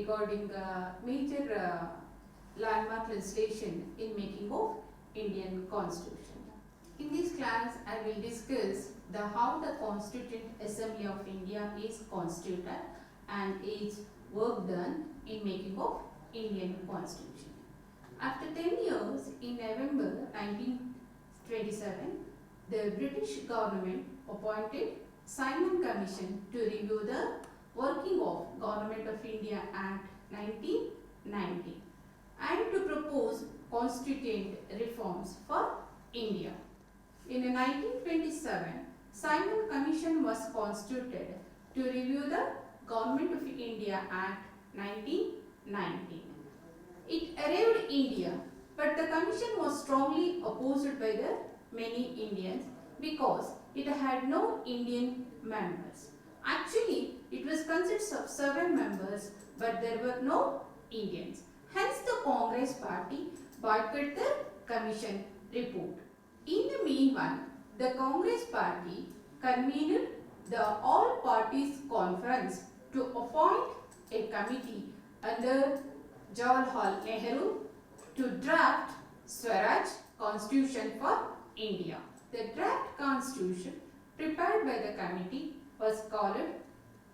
regarding major landmark legislation in making of Indian Constitution. In this class, I will discuss how the Constituent Assembly of India is constituted and its work done in making of Indian Constitution. After 10 years, in November 1927, the British government appointed Simon Commission to review the working of Government of India Act 1990 and to propose constituent reforms for India. In 1927, Simon Commission was constituted to review the Government of India Act 1990. It arrived in India, but the commission was strongly opposed by the many Indians because it had no Indian members. Actually, it was consisted of 7 members, but there were no Indians. Hence, the Congress party boycotted the commission report. In the meanwhile, the Congress party convened the all parties conference to appoint a committee under Jawaharlal Nehru to draft Swaraj Constitution for India. The draft constitution prepared by the committee was called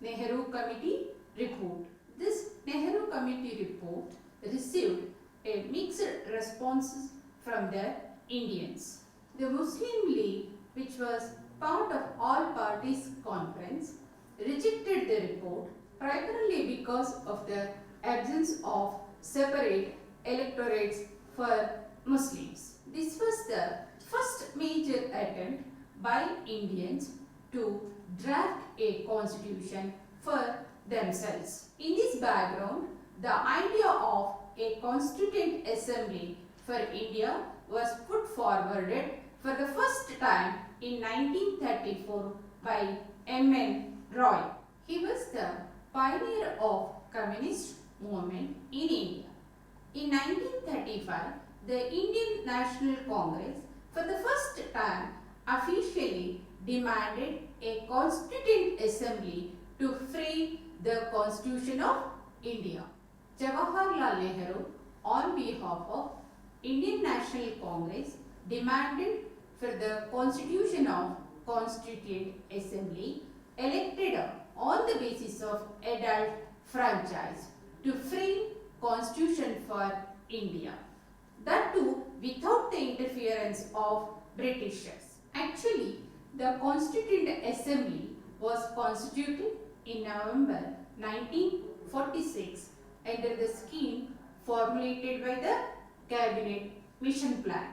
Nehru Committee Report. This Nehru Committee report received a mixed responses from the Indians. The Muslim League, which was part of all parties conference, rejected the report primarily because of the absence of separate electorates for Muslims. This was the first major attempt by Indians to draft a constitution for themselves. In this background, the idea of a Constituent Assembly for India was put forwarded for the first time in 1934 by M.N. Roy. He was the pioneer of communist movement in India. In 1935, the Indian National Congress for the first time officially demanded a Constituent Assembly to frame the Constitution of India. Jawaharlal Nehru, on behalf of Indian National Congress, demanded for the Constitution of Constituent Assembly elected on the basis of adult franchise to frame Constitution for India. That too without the interference of Britishers. Actually, the Constituent Assembly was constituted in November 1946 under the scheme formulated by the Cabinet Mission Plan.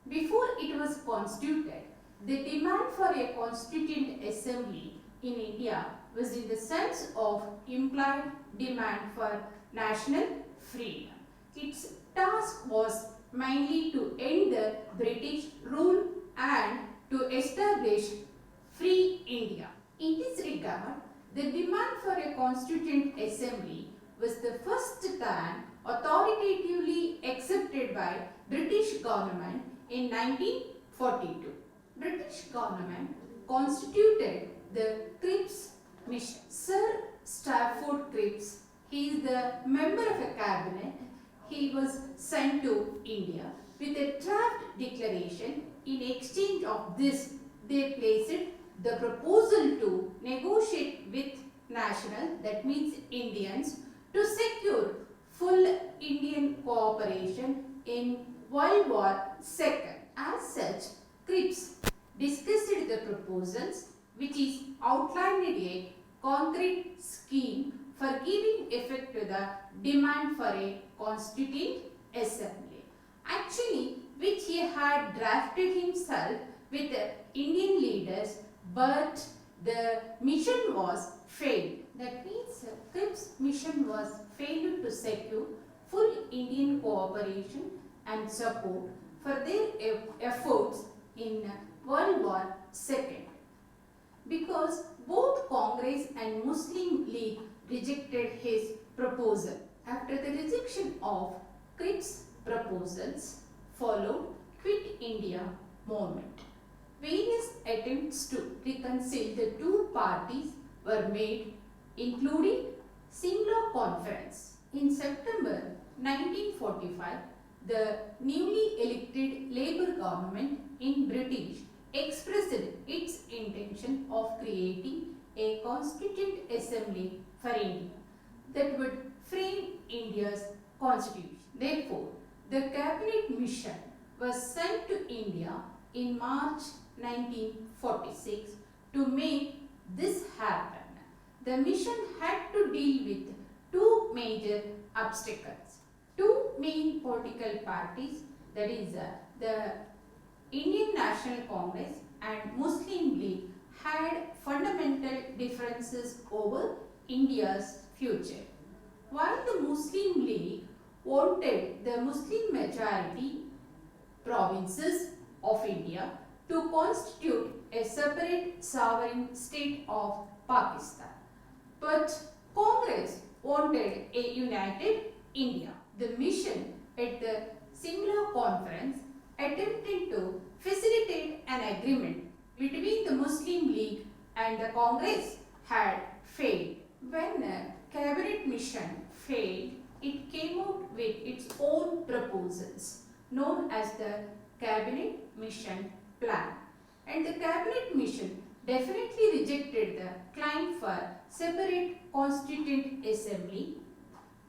Before it was constituted, the demand for a Constituent Assembly in India was in the sense of implied demand for national freedom. Its task was mainly to end the British rule and to establish free India. In this regard, the demand for a Constituent Assembly was the first time authoritatively accepted by British government in 1942. British government constituted the Cripps Mission. Sir Stafford Cripps, he is the member of a cabinet. He was sent to India with a draft declaration. In exchange of this, they placed the proposal to negotiate with national, that means Indians, to secure full Indian cooperation in World War II. As such, Cripps discussed the proposals, which is outlined a concrete scheme for giving effect to the demand for a Constituent Assembly. Actually, which he had drafted himself with the Indian leaders, but the mission was failed. That means Cripps' mission was failed to secure full Indian cooperation and support for their efforts in World War II. Because both Congress and Muslim League rejected his proposal. After the rejection of Cripps' proposals, followed Quit India movement. Various attempts to reconcile the two parties were made, including Simla Conference. In September 1945, the newly elected Labour government in British expressed its intention of creating a Constituent Assembly for India that would frame India's constitution. Therefore, the cabinet mission was sent to India in March 1946 to make this happen. The mission had to deal with two major obstacles. Two main political parties, that is the Indian National Congress and Muslim League, had fundamental differences over India's future. While the Muslim League wanted the Muslim majority provinces of India to constitute a separate sovereign state of Pakistan, but Congress wanted a united India. The mission at the Simla conference attempted to facilitate an agreement between the Muslim League and the Congress had failed. When a cabinet mission failed, it came out with its own proposals known as the Cabinet Mission Plan. And the Cabinet Mission definitely rejected the claim for separate Constituent Assembly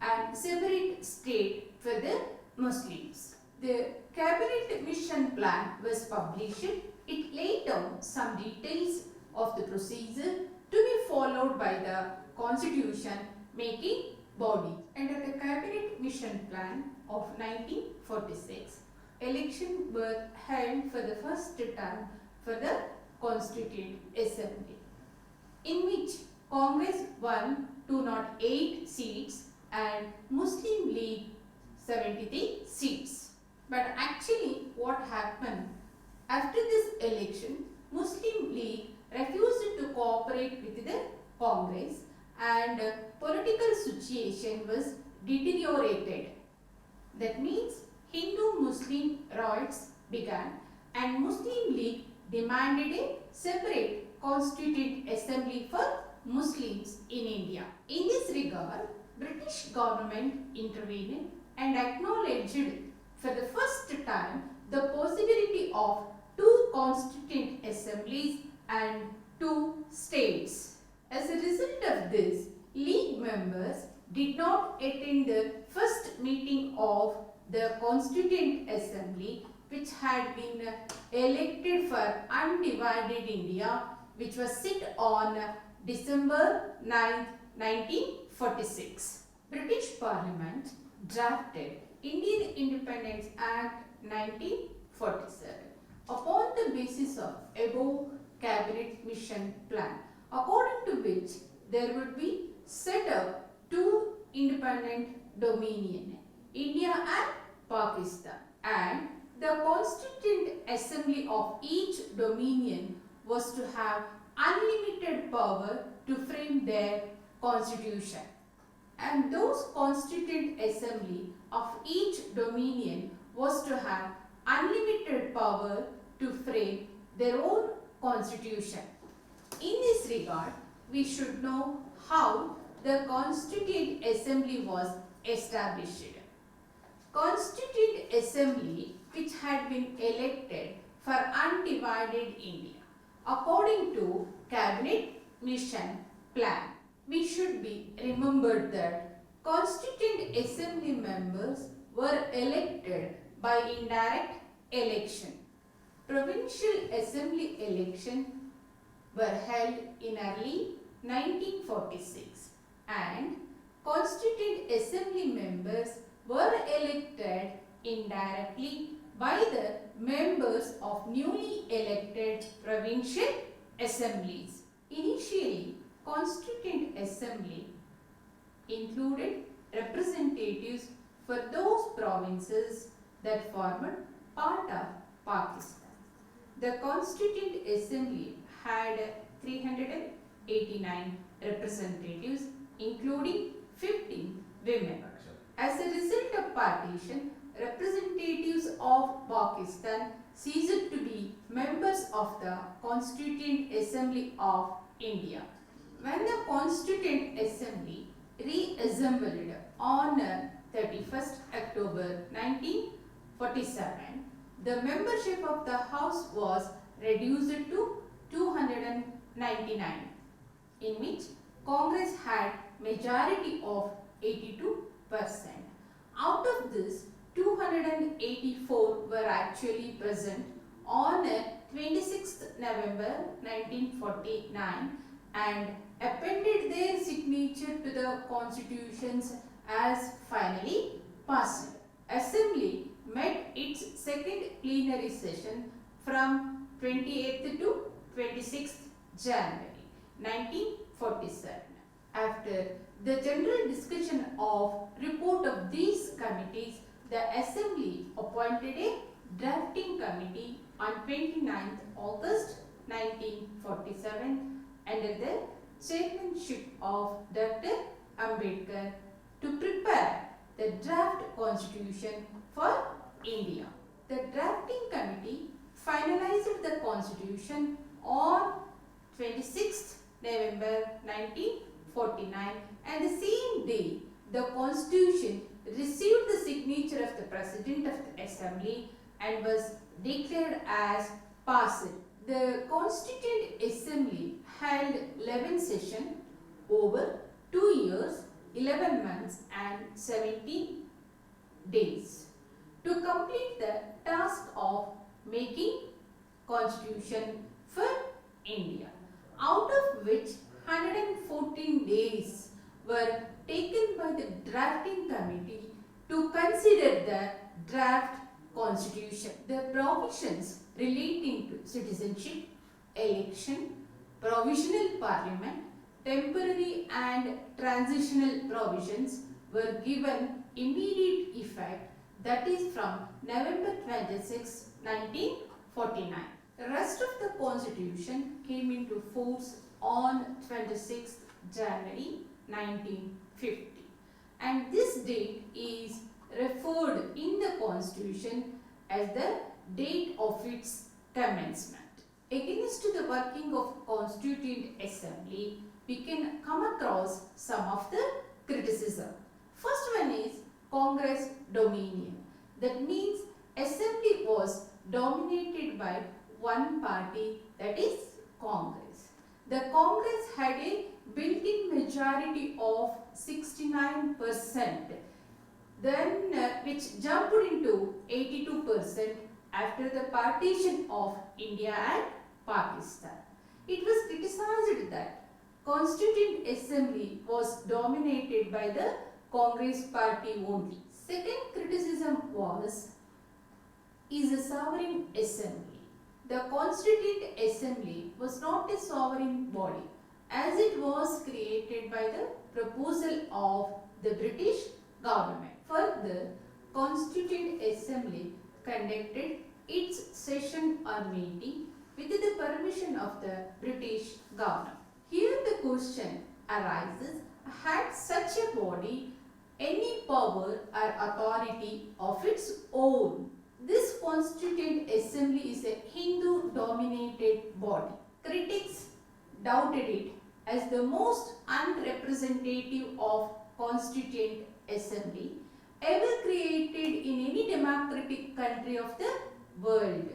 and separate state for the Muslims. The Cabinet Mission Plan was published. It laid down some details of the procedure to be followed by the Constitution making body. Under the Cabinet Mission Plan of 1946, elections were held for the first time for the Constituent Assembly, in which Congress won 208 seats and Muslim League 73 seats. But actually what happened after this election, Muslim League refused to cooperate with the Congress and political situation was deteriorated. That means Hindu-Muslim riots began and Muslim League demanded a separate Constituent Assembly for Muslims in India. In this regard, British government intervened and acknowledged for the first time the possibility of two Constituent Assemblies and two states. As a result of this, League members did not attend the first meeting of the Constituent Assembly, which had been elected for undivided India, which was set on December 9, 1946. British Parliament drafted Indian Independence Act 1947 upon the basis of above Cabinet Mission Plan, according to which there would be set up two independent dominions, India and Pakistan, and the Constituent Assembly of each dominion was to have unlimited power to frame their constitution. And those Constituent Assembly of each dominion was to have unlimited power to frame their own constitution. In this regard, we should know how the Constituent Assembly was established. Constituent Assembly, which had been elected for undivided India according to Cabinet Mission Plan. We should be remembered that Constituent Assembly members were elected by indirect election. Provincial Assembly elections were held in early 1946 and Constituent Assembly members were elected indirectly by the members of newly elected provincial assemblies. Initially, Constituent Assembly included representatives for those provinces that formed part of Pakistan. The Constituent Assembly had 389 representatives, including 15 women. As a result of partition, representatives of Pakistan ceased to be members of the Constituent Assembly of India. When the Constituent Assembly reassembled on 31st October 1947, the membership of the House was reduced to 299, in which Congress had majority of 82%. Out of this, 284 were actually present on 26th November 1949 and appended their signature to the constitutions as finally passed. Assembly met its second plenary session from 28th to 26th January 1947. After the general discussion of report of these committees, the Assembly appointed a drafting committee on 29th August 1947 under the chairmanship of Dr. Ambedkar to prepare the draft constitution for India. The drafting committee finalized the constitution on 26th November 1949, and the same day the constitution received the signature of the President of the Assembly and was declared as passed. The Constituent Assembly held 11 sessions over 2 years, 11 months and 17 days to complete the task of making constitution for India, out of which 114 days were taken by the drafting committee to consider the draft constitution. The provisions relating to citizenship, election, provisional parliament, temporary and transitional provisions were given immediate effect, that is from November 26, 1949. The rest of the constitution came into force on 26th January 1950, and this date is referred in the constitution as the date of its commencement. Against the working of Constituent Assembly, we can come across some of the criticism. First one is Congress dominion. That means Assembly was dominated by one party, that is Congress. The Congress had a built-in majority of 69%, then which jumped into 82% after the partition of India and Pakistan. It was criticized that Constituent Assembly was dominated by the Congress party only. Second criticism is a sovereign assembly. The Constituent Assembly was not a sovereign body, as it was created by the proposal of the British government. Further, Constituent Assembly conducted its session or meeting with the permission of the British government. Here the question arises, had such a body any power or authority of its own? This Constituent Assembly is a Hindu-dominated body. Critics doubted it as the most unrepresentative of Constituent Assembly ever created in any democratic country of the world.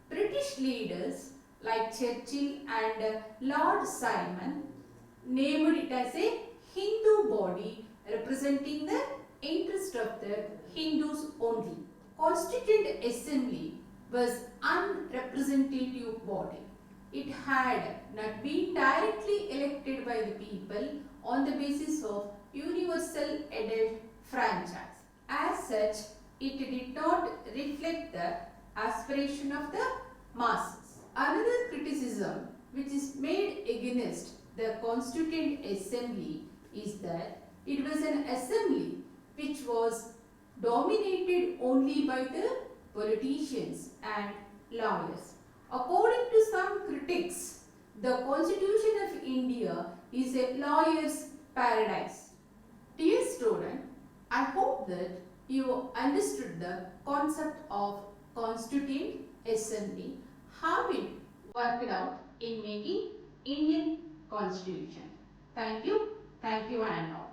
British leaders like Churchill and Lord Simon named it as a Hindu body representing the interest of the Hindus only. Constituent Assembly was unrepresentative body. It had not been directly elected by the people on the basis of universal adult franchise. As such, it did not reflect the aspiration of the masses. Another criticism which is made against the Constituent Assembly is that it was an assembly which was dominated only by the politicians and lawyers. According to some critics, the Constitution of India is a lawyer's paradise. Dear student, I hope that you understood the concept of Constituent Assembly, how it worked out in making Indian Constitution. Thank you and all.